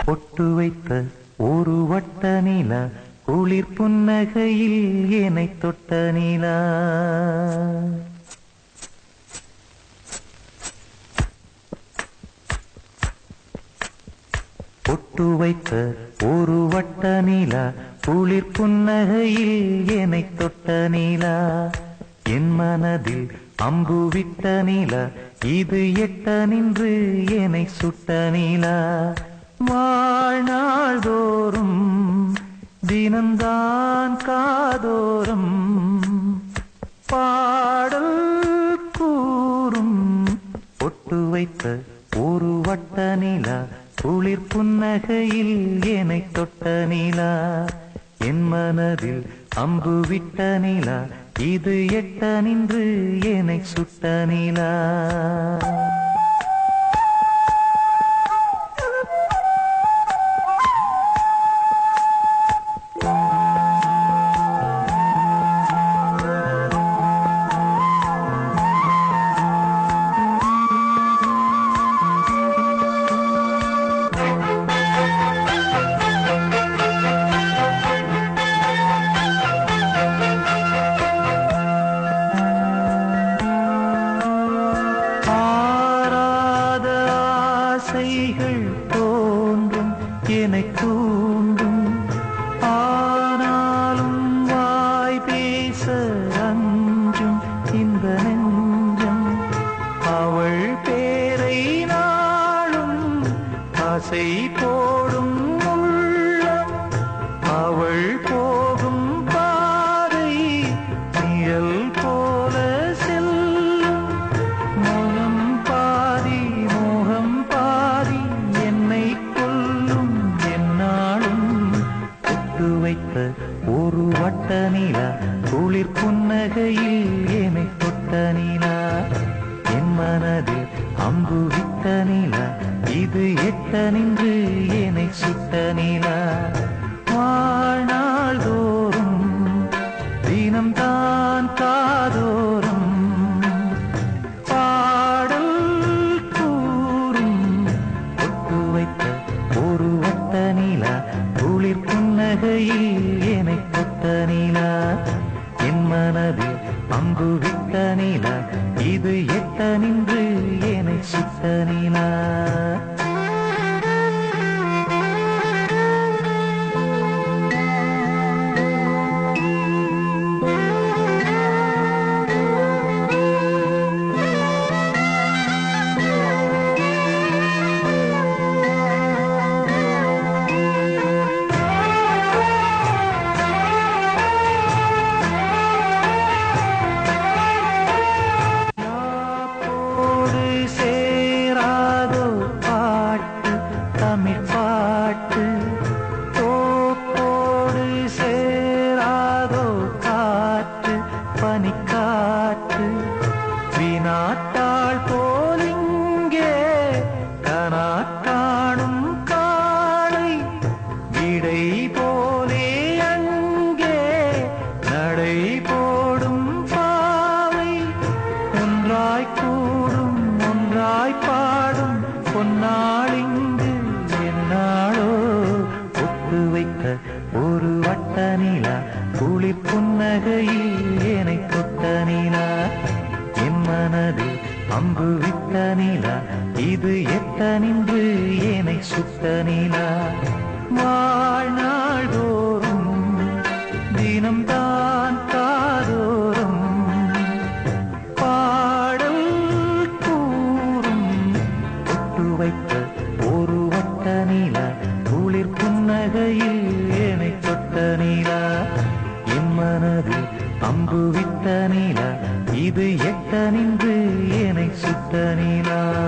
பொட்டு வைத்த ஒரு வட்ட நிலா குளிர் புன்னகையில் என்னை தொட்ட நிலா. பொட்டு வைத்த ஒரு வட்ட நிலா குளிர் புன்னகையில் என்னை தொட்ட நிலா. என் மனதில் அம்பு விட்ட நிலா இது எட்ட நின்று என்னை சுட்ட நிலா. வாழ்நாள் தோறும் தினம்தான் காதோறும் பாடல் கூறும். பொட்டு வைத்த ஒரு வட்ட நிலா குளிர் புன்னகையில் என்னை தொட்ட நிலா. என் மனதில் அம்பு விட்ட நிலா இது எட்ட நின்று என்னை சுட்ட நிலா. ஆசைகள் தோன்றும் என்னை தூண்டும், ஆனாலும் வாய் பேச அஞ்சும் இந்த நெஞ்சம். அவள் பேரை நாளும் ஆசை போடும் உள்ளம். அவள் போகும் பாதை நிழல் போல செல்லும். மனம் பாதி மோகம் பாதி என்னை கொல்லும் என்னாலும். பொட்டு வைத்த ஒரு வட்ட நிலா குளிர் புன்னகையில் என்னை தொட்ட நிலா. என் மனதில் அம்பு விட்ட நிலா இது எட்ட நின்று என்னை சுட்ட நிலா. வாழ்நாள் தோறும் தினம்தான் காதோறும் பாடல் கூறும். பொட்டு வைத்த ஒரு வட்ட நிலா குளிர் புன்னகையில் என்னை தொட்ட நிலா. என் மனதில் அம்பு விட்ட நிலா இது எட்ட நின்று என்னை சுட்ட நிலா. சேராதோ பாட்டு தமிழ் பாட்டு, தோப்போடு சேராதோ காற்று பனிக்காற்று. வினாட்டாள் போலிங்கே கனா காணும் காளை, விடை போலே அங்கே நடை போடும் பாவை. ஒன்றாய் கூடும் ஒன்றாய் பாடும் பொன்னாளிங்கு என்னாளோ. பொட்டு வைத்த ஒரு வட்ட நிலா குளிர் புன்னகையில் என்னை தொட்ட நிலா. என் மனதில் அம்பு விட்ட நிலா இது எட்ட நின்று என்னை சுட்ட நிலா. வாழ்நாள் தோறும் தினம்தான் காதோறும் பாடல் கூறும். பொட்டு வைத்த ஒரு வட்ட நிலா குளிர் புன்னகையில் என்னை தொட்ட நிலா. என் மனதில் அம்பு விட்ட நிலா இது எட்ட நின்று என்னை சுட்ட நிலா.